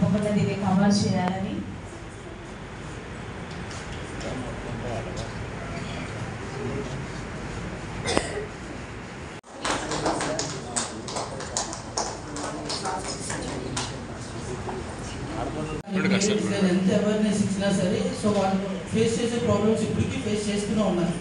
తప్పకుండా దీన్ని కవర్ చేయాలని. ఎంత అవేర్నెస్ ఇచ్చినా సరే సో వాళ్ళు ఫేస్ చేసే ప్రాబ్లమ్స్ ఇప్పటికీ ఫేస్ చేస్తూనే ఉన్నారు.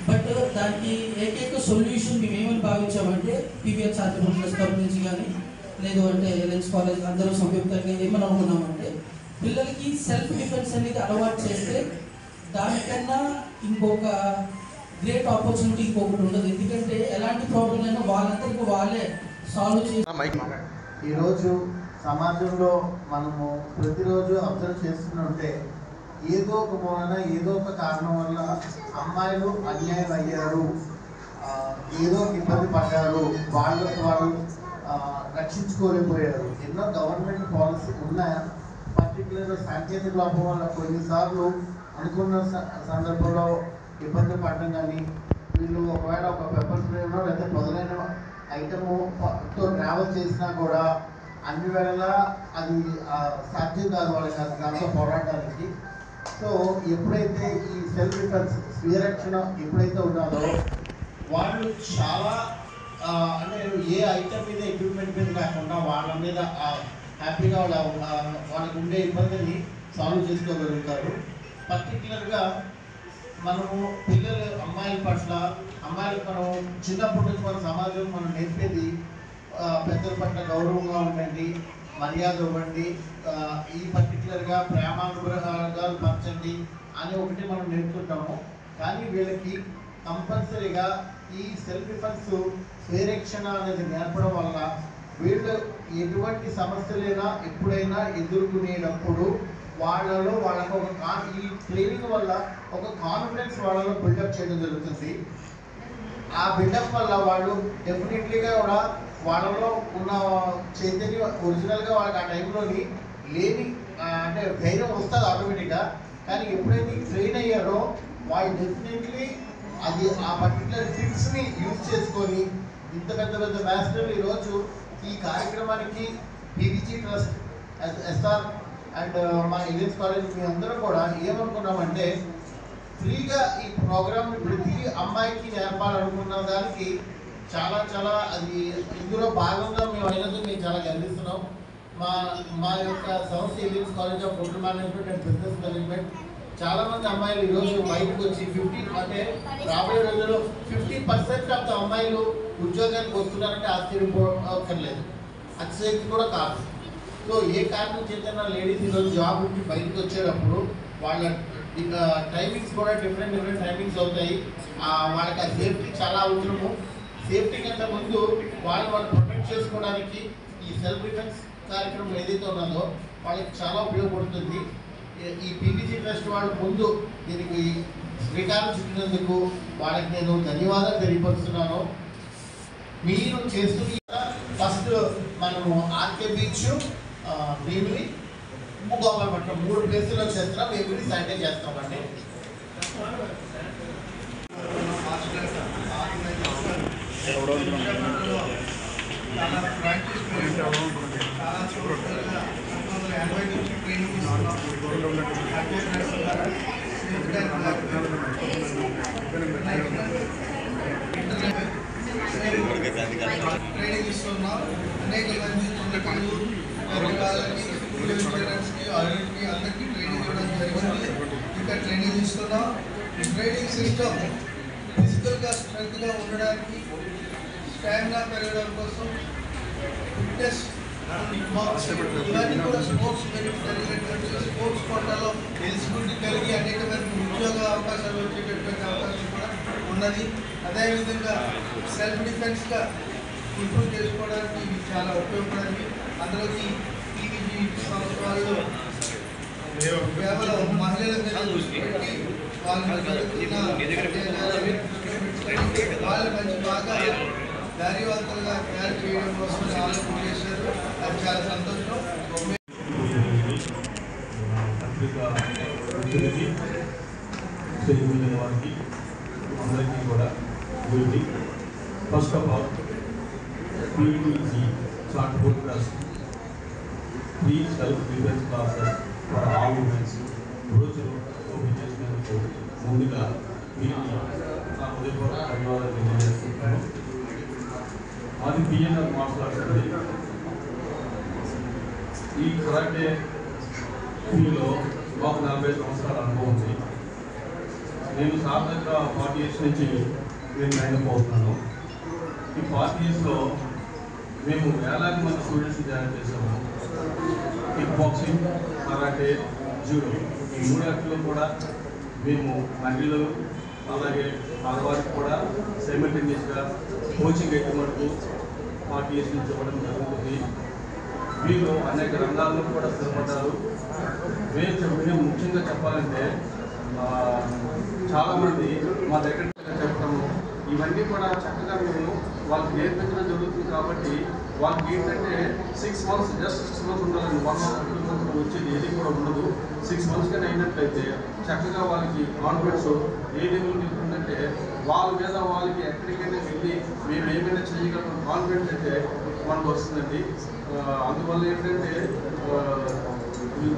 బట్ దానికి ఏకైక సొల్యూషన్ మేము ఏమని భావించామంటే పీవీఆర్ చారిటబుల్ ట్రస్ట్ తరఫు నుంచి కానీ లేదు అంటే ఎల్ఎన్స్ కాలేజ్ అందరూ సంయుక్తంగా ఏమని అనుకున్నామంటే పిల్లలకి సెల్ఫ్ డిఫెన్స్ అనేది అలవాటు చేస్తే దానికన్నా ఇంకొక గ్రేట్ ఆపర్చునిటీ ఇంకొకటి ఉండదు. ఎందుకంటే ఎలాంటి ప్రాబ్లం అయినా వాళ్ళందరికీ వాళ్ళే సాల్వ్ చేసి ఈరోజు సమాజంలో మనము ప్రతిరోజు అబ్జర్వ్ చేస్తుంటే ఏదో ఒక మూలన ఏదో ఒక కారణం వల్ల అమ్మాయిలు అన్యాయం అయ్యారు, ఏదో ఇబ్బంది పడ్డారు, వాళ్ళకు వాళ్ళు రక్షించుకోలేకపోయారు. ఎన్నో గవర్నమెంట్ పాలసీ ఉన్నాయా, పర్టికులర్ సాంకేతిక లోపం వల్ల కొన్నిసార్లు అనుకున్న సందర్భంలో ఇబ్బంది పడడం కానీ వీళ్ళు ఒకవేళ ఒక పెప్పర్ స్ప్రేనో లేదా మొదలైన ఐటమ్తో ట్రావెల్ చేసినా కూడా అన్ని వేళలా అది సాధ్యం కాదు వాళ్ళకి దాంతో పోరాడడానికి. సో ఎప్పుడైతే ఈ సెల్ఫ్ డిఫెన్స్ స్వీయరక్షణ ఎప్పుడైతే ఉన్నదో వాళ్ళు చాలా అంటే ఏ ఐటమ్ మీద ఎక్విప్మెంట్ మీద కాకుండా వాళ్ళ మీద హ్యాపీగా వాళ్ళకు ఉండే ఇబ్బందిని సాల్వ్ చేసుకోగలుగుతారు. పర్టికులర్గా మనము పిల్లలు అమ్మాయిల పట్ల అమ్మాయిలకు మనం చిన్నప్పటి నుంచి మన సమాజం మనం నేర్పేది పెద్దల పట్ల గౌరవంగా ఉండండి, మర్యాద ఇవ్వండి, ఈ పర్టికులర్గా ప్రేమానురాగాలు పంచండి అని ఒకటి మనం నేర్చుకుంటాము. కానీ వీళ్ళకి కంపల్సరీగా ఈ సెల్ఫ్ డిఫెన్స్ స్వీయరక్షణ అనేది నేర్పడం వల్ల వీళ్ళు ఎటువంటి సమస్యలైనా ఎప్పుడైనా ఎదుర్కొనేటప్పుడు వాళ్ళలో వాళ్ళకు ఒక ఈ ట్రైనింగ్ వల్ల ఒక కాన్ఫిడెన్స్ వాళ్ళలో బిల్డప్ చేయడం జరుగుతుంది. ఆ బిల్డప్ వల్ల వాళ్ళు డెఫినెట్లీగా కూడా వాళ్ళలో ఉన్న చైతన్యం ఒరిజినల్గా వాళ్ళకి ఆ టైంలోని లేని అంటే ధైర్యం వస్తుంది ఆటోమేటిక్గా. కానీ ఎప్పుడైతే ట్రైన్ అయ్యారో వాళ్ళు డెఫినెట్లీ అది ఆ పర్టికులర్ ట్రిక్స్ని యూజ్ చేసుకొని ఇంత పెద్ద పెద్ద మ్యాస్టర్లు ఈరోజు ఈ కార్యక్రమానికి పీవీజీ ట్రస్ట్ ఎస్ఆర్ అండ్ మా ఎల్ఎన్స్ కాలేజ్ మీ అందరూ కూడా ఏమనుకున్నామంటే ఫ్రీగా ఈ ప్రోగ్రామ్ని ప్రతి అమ్మాయికి నేర్పాలనుకున్న దానికి చాలా చాలా అది ఇందులో భాగంగా మేము అయినందుకు మేము చాలా గర్విస్తున్నాం. మా యొక్క సంస్థ LNS college of hotel management and business management చాలామంది అమ్మాయిలు ఈరోజు బయటకు వచ్చి 50 అంటే రాబోయే రోజుల్లో 50% ఆఫ్ ద అమ్మాయిలు ఉద్యోగానికి వస్తున్నారంటే ఆశ్చర్యపోక్కర్లేదు, అతిశక్తి కూడా కాదు. సో ఏ కారణం చేత లేడీస్ ఈరోజు జాబ్ నుంచి బయటకు వచ్చేటప్పుడు వాళ్ళ టైమింగ్స్ కూడా డిఫరెంట్ టైమింగ్స్ అవుతాయి. వాళ్ళకి ఆ సేఫ్టీ చాలా అవసరము. సేఫ్టీ కంటే ముందు వాళ్ళు ప్రొటెక్ట్ చేసుకోవడానికి ఈ సెల్ఫ్ డిఫెన్స్ కార్యక్రమం ఏదైతే ఉన్నదో వాళ్ళకి చాలా ఉపయోగపడుతుంది. ఈ పీవీజీ ట్రస్ట్ వాళ్ళు ముందు దీనికి శ్రీకారం చుట్టినందుకు వాళ్ళకి నేను ధన్యవాదాలు తెలియపరుస్తున్నాను. మీరు చేస్తున్న ఫస్ట్ మనము ఆర్కే బీచ్, భీమిలి, గోపాలపట్నం 3 ప్లేసుల్లో చేస్తున్నాం. ఎవ్రీ సండే చేస్తామండి. ట్రైనింగ్ ఇస్తున్నాం. అనేక మంది చిన్నపిల్లలు అందరికీ ట్రైనింగ్ ఇవ్వడం జరిగింది. ఇంకా ట్రైనింగ్ ఇస్తున్నాం. ట్రైనింగ్ సిస్టమ్ ఫిజికల్గా స్ట్రెంగ్త్గా ఉండడానికి, స్టామినా పెరగడం కోసం, ఫిట్నెస్ ఇవన్నీ కూడా స్పోర్ట్స్ బెనిఫిట్ కలిగినటువంటి స్పోర్ట్స్ కోటాలో ఎలిజిబిలిటీ కలిగి అనేక మంది ఉద్యోగ అవకాశాలు వచ్చేటటువంటి అవకాశం కూడా ఉన్నది. అదేవిధంగా సెల్ఫ్ డిఫెన్స్గా ఇంప్రూవ్ చేసుకోవడానికి ఇవి చాలా ఉపయోగపడింది. అందులోకి పీవీజీ సంస్థ వాళ్ళు కేవలం మహిళల పెట్టి వాళ్ళు మంచి బాగా ధైర్యవంతులుగా తయారు చేయడం కోసం ఆలోచన చేశారు. అది చాలా సంతోషం. వారికి అందరికీ కూడా first of all PVG charitable trust free self defence classes for all women's రోజు ఓపెన్ చేసినందుకు ముందుగా మీరు నా హృదయపూర్వక ధన్యవాదాలు తెలియజేస్తున్నాను. మాది పిఎన్ఆర్ మాట్లాడుతుంది. ఈ కరాటే ఫీల్డ్లో మాకు 40 సంవత్సరాల అనుభవం ఉంది. నేను సాధారణ 40 years నుంచి నేను ట్రైన్ అవుతున్నాను. ఈ 40 yearsలో మేము వేలాది మంది స్టూడెంట్స్ జాయిన్ చేసాము. కిక్ బాక్సింగ్, కరాటే, జూడో ఈ 3 వాటిలో కూడా మేము మహిళలు అలాగే ఆడవారికి కూడా సైమల్టేనియస్గా కోచింగ్ అయితే మటుకు 40 years నుంచి ఇవ్వడం జరుగుతుంది. వీళ్ళు అనేక రంగాల్లో కూడా స్థిరపడ్డారు. మేము ముఖ్యంగా చెప్పాలంటే చాలామంది మా దగ్గర చెప్తాము. ఇవన్నీ కూడా చక్కగా మేము వాళ్ళకి నేర్పించడం జరుగుతుంది. కాబట్టి వాళ్ళకి ఏంటంటే 6 months జస్ట్ 6 months ఉండాలని 1 month 2 months వచ్చేది ఏది కూడా ఉండదు. 6 months కానీ అయినట్లయితే చక్కగా వాళ్ళకి కాన్ఫిడెన్స్ ఏ లెవెల్కి ఉంటుందంటే వాళ్ళ మీద వాళ్ళకి ఎక్కడికైనా వెళ్ళి మేము ఏమైనా చేయగలం కాన్ఫిడెన్స్ అయితే మనకు వస్తుందండి. అందువల్ల ఏంటంటే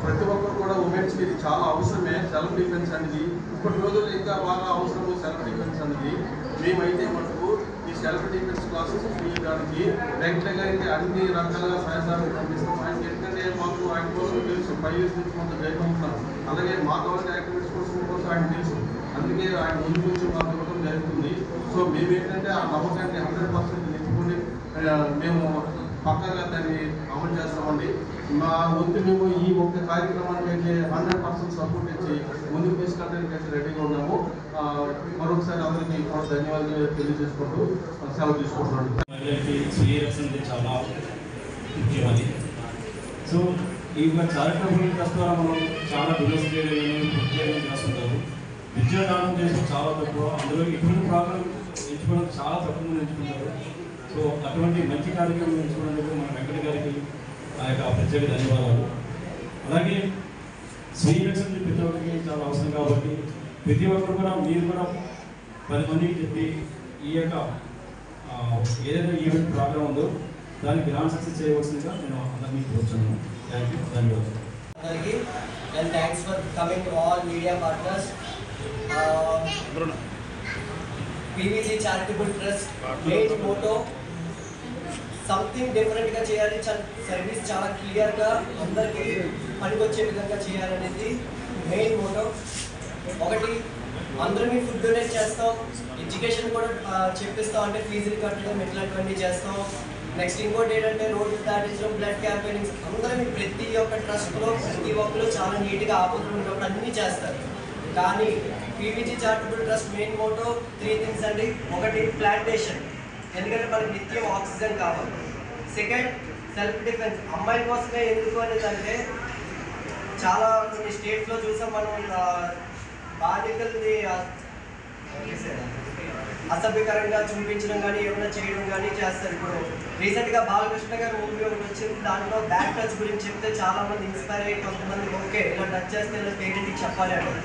ప్రతి ఒక్కరు కూడా ఉమెన్స్కి ఇది చాలా అవసరమే. సెల్ఫ్ డిఫెన్స్ అనేది ఇప్పటి రోజుల్లో ఇంకా బాగా అవసరము. సెల్ఫ్ డిఫెన్స్ అనేది మేమైతే మటుకు ఈ సెల్ఫ్ డిఫెన్స్ క్లాసెస్ చేయడానికి రెగ్యులర్గా అయితే అన్ని రకాల సహాయాలు పంపిస్తాం. ఆయనకి ఎందుకంటే మాకు ఆయన కోసం తెలుసు 5 years నుంచి మొత్తం జరుగుతున్నాం. అలాగే మా గవర్నమెంట్ యాక్టివిటీస్ కోసం ఆయన తెలుసు. అందుకే ఆయన ముందు నుంచి మాకు ఇవ్వడం జరుగుతుంది. సో మేమేంటంటే ఆ నమ్మకాన్ని 100% నింపుకొని మేము పక్కగా దాన్ని అమలు చేస్తామండి. మా వంతు మేము ఈ ఒక్క కార్యక్రమానికి అయితే 100% సపోర్ట్ ఇచ్చి ముందుకు తీసుకెళ్ళడానికి అయితే రెడీగా ఉన్నాము. మరొకసారి అందరికీ కూడా ధన్యవాదాలు తెలియజేసుకుంటూ సెలవు తీసుకుంటున్నాను. మహిళలకి స్వీయ రక్షణ చాలా ముఖ్యమని. సో ఈ చారిటబుల్ ట్రస్ట్ ద్వారా మనం చాలా బిజినెస్ చేయడం చేస్తుంటారు. విద్యాదానం చేసిన చాలా తక్కువ. అందులో ఇటువంటి ప్రాబ్లం ఎంచుకోవడం చాలా తక్కువ మంది ఎంచుకుంటారు. సో అటువంటి మంచి కార్యక్రమం ఎంచుకున్నందుకు మన వెంకట గారికి ఆ యొక్క ప్రత్యేక ధన్యవాదాలు. అలాగే స్వీయ రక్షణ ప్రతి ఒక్కరికి చాలా అవసరం కాబట్టి ప్రతి ఒక్కరు కూడా మీరు కూడా 10 మందికి చెప్పి ఈ యొక్క ఏదైతే ఈవెంట్ ప్రోగ్రామ్ ఉందో దాన్ని గ్రాండ్ సక్సెస్ చేయవలసిందిగా నేను అందరినీ కోరుతున్నాను. థ్యాంక్ యూ, ధన్యవాదాలు. అందరికీ and thanks for coming all media partners. PVG charitable trust main motto something డిఫరెంట్గా చేయాలి. సర్వీస్ చాలా క్లియర్గా అందరికీ పనికొచ్చే విధంగా చేయాలనేది మెయిన్ మోటో. ఒకటి, అందరినీ ఫుడ్ డొనేట్ చేస్తాం, ఎడ్యుకేషన్ కూడా చెప్పిస్తాం, అంటే ఫీజులు కట్టడం ఇట్లాంటివన్నీ చేస్తాం. నెక్స్ట్ ఇంకోటి ఏంటంటే రోడ్డు దాటించడం, బ్లడ్ క్యాంపెయినింగ్స్ అందరినీ ప్రతి ఒక్క ట్రస్ట్లో ప్రతి ఒక్కరు చాలా నీట్గా ఆపదలు ఉన్నప్పుడు అన్నీ చేస్తారు. కానీ PVG charitable trust main motto 3 things అండి. ఒకటి, ప్లాంటేషన్, ఎందుకంటే మనకి నిత్యం ఆక్సిజన్ కావాలి. Second, self defence. అమ్మాయిల కోసమే ఎందుకు అనేది అంటే చాలా కొన్ని స్టేట్స్లో చూసాం మనం బాలికల్ని అసభ్యకరంగా చూపించడం కానీ ఏమైనా చేయడం కానీ చేస్తారు. ఇప్పుడు రీసెంట్గా బాలకృష్ణ గారు మూవీ ఒకటి వచ్చింది. దాంట్లో బ్యాక్ టచ్ గురించి చెప్తే చాలామంది ఇన్స్పైర్ అయ్యి కొంతమంది ఓకే ఇలా టచ్ చేస్తే ఇలా పేరెంట్కి చెప్పాలి అంటే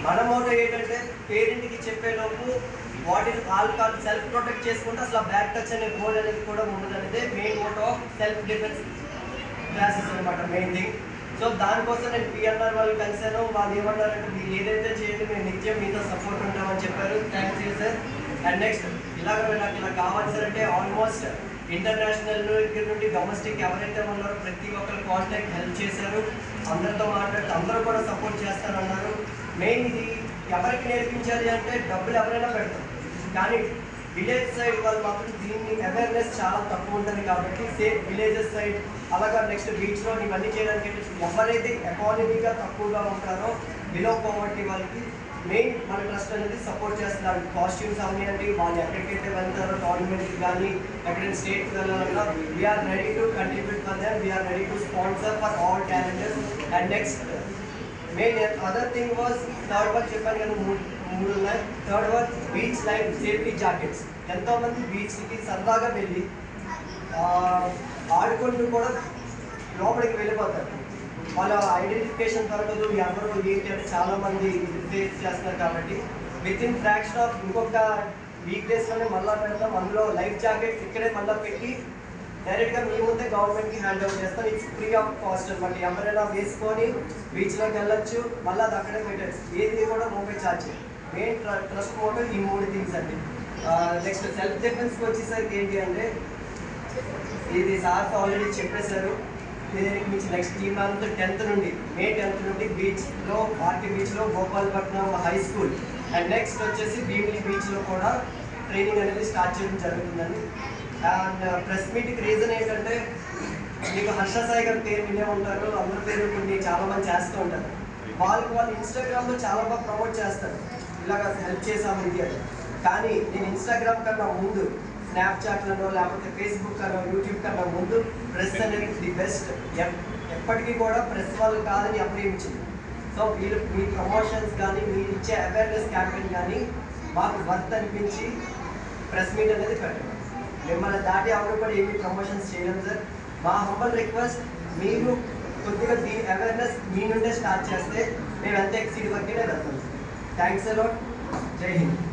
మన మోటో ఏంటంటే పేరెంట్కి చెప్పేలోపు what is alcohol self protect చేసుకుంటే అసలు బ్యాక్ టచ్ అనే బోర్డ్ అనేది కూడా ఉండదు అనేది main motto of self defence classes అనమాట మెయిన్ థింగ్. సో దానికోసం నేను పిఎన్ఆర్ వాళ్ళు కలిసాను. వాళ్ళు ఏమన్నారంటే మీరు ఏదైతే చేయండి మేము నిత్యం మీతో సపోర్ట్ ఉంటామని చెప్పారు. Thanks you sir. And next నాకు ఇలా కావాలి సార్ అంటే ఆల్మోస్ట్ ఇంటర్నేషనల్ దగ్గర నుండి డొమెస్టిక్ ఎవరైతే ఉన్నారో ప్రతి ఒక్కరు కాంటాక్ట్ హెల్ప్ చేశారు. అందరితో మాట్లాడితే అందరూ కూడా సపోర్ట్ చేస్తారన్నారు. మెయిన్ ఇది ఎవరికి నేర్పించాలి అంటే డబ్బులు ఎవరైనా పెడతారు, కానీ విలేజ్ సైడ్ వాళ్ళు మాత్రం దీన్ని అవేర్నెస్ చాలా తక్కువ ఉంటుంది. కాబట్టి సేమ్ విలేజెస్ సైడ్ అలాగా నెక్స్ట్ బీచ్లో ఇవన్నీ చేయడానికి ఎవరైతే ఎకానమీగా తక్కువగా ఉంటారో బిలో పవర్టీ వాళ్ళకి మెయిన్ మన ట్రస్ట్ అనేది సపోర్ట్ చేస్తున్నారు. కాస్ట్యూమ్స్ అవనివ్వండి, వాళ్ళు ఎక్కడికైతే వెళ్తారో టోర్నమెంట్కి కానీ ఎక్కడైనా స్టేట్కి వెళ్ళాలన్నా we are ready to contribute for them, we are ready to sponsor for all talents. And next main other thing was third one చెప్పాను కదా, మూడు ఉన్నాయి. Third one beach life safety jackets. ఎంతోమంది బీచ్కి సరదాగా వెళ్ళి ఆడుకుంటూ కూడా లోపలికి వెళ్ళిపోతారు. వాళ్ళ ఐడెంటిఫికేషన్ దొరకదు, ఎవరు ఏంటి అంటే చాలామంది ఫేస్ చేస్తారు. కాబట్టి విత్ ఇన్ ఫ్రాక్షన్ ఆఫ్ ఇంకొక వీక్ డేస్లోనే మళ్ళీ పెడతాం. అందులో లైఫ్ జాకెట్స్ ఇక్కడే మళ్ళీ పెట్టి డైరెక్ట్గా మీ ముందే గవర్నమెంట్కి హ్యాండ్ ఓవర్ చేస్తాం. ఇట్స్ ఫ్రీ ఆఫ్ కాస్ట్ అనమాట. ఎవరైనా వేసుకొని బీచ్లోకి వెళ్ళొచ్చు, మళ్ళీ అది అక్కడే పెట్టచ్చు. ఏది కూడా రూపాయి ఛార్జ్. మెయిన్ ట్రస్ట్ మోటో ఈ 3 థింగ్స్ అండి. నెక్స్ట్ సెల్ఫ్ డిఫెన్స్కి వచ్చేసరికి ఏంటి అంటే, ఇది సార్ ఆల్రెడీ చెప్పేశారు. దీనికి మించి నెక్స్ట్ ఈ మంత్ 10th నుండి మే 10th నుండి బీచ్లో ఆర్టీ బీచ్లో Gopalapatnam high school and next వచ్చేసి భీమిలి బీచ్లో కూడా ట్రైనింగ్ అనేది స్టార్ట్ చేయడం జరుగుతుందండి. అండ్ ప్రెస్ మీట్కి రీజన్ ఏంటంటే, మీకు హర్ష సాయి గారి పేరు వినే ఉంటారు, అందరి పేరు కొన్ని చాలామంది చేస్తూ ఉంటారు. వాళ్ళు ఇన్స్టాగ్రామ్లో చాలా బాగా ప్రమోట్ చేస్తారు, ఇలాగ హెల్ప్ చేసాము ఇది అని. కానీ నేను ఇన్స్టాగ్రామ్ కన్నా ముందు స్నాప్చాట్లను లేకపోతే ఫేస్బుక్ కన్నా యూట్యూబ్ కన్నా ముందు ప్రెస్ అనేది ది బెస్ట్. ఎప్పటికీ కూడా ప్రెస్ వాళ్ళు కాదని అప్రేమించింది. సో వీళ్ళు మీ ప్రమోషన్స్ కానీ మీరు ఇచ్చే అవేర్నెస్ క్యాంపెయిన్ కానీ మాకు వర్త్ అనిపించి ప్రెస్ మీట్ అనేది పెట్టండి. మిమ్మల్ని దాటి ఎవరు కూడా ఏమి ప్రమోషన్స్ చేయలేము సార్. మా హంబల్ రిక్వెస్ట్, మీరు కొద్దిగా దీని అవేర్నెస్ మీ నుండే స్టార్ట్ చేస్తే మేము ఎంత ఎక్సీడ్ వరకే వెళ్తాం. Thanks a lot. జై హింద్.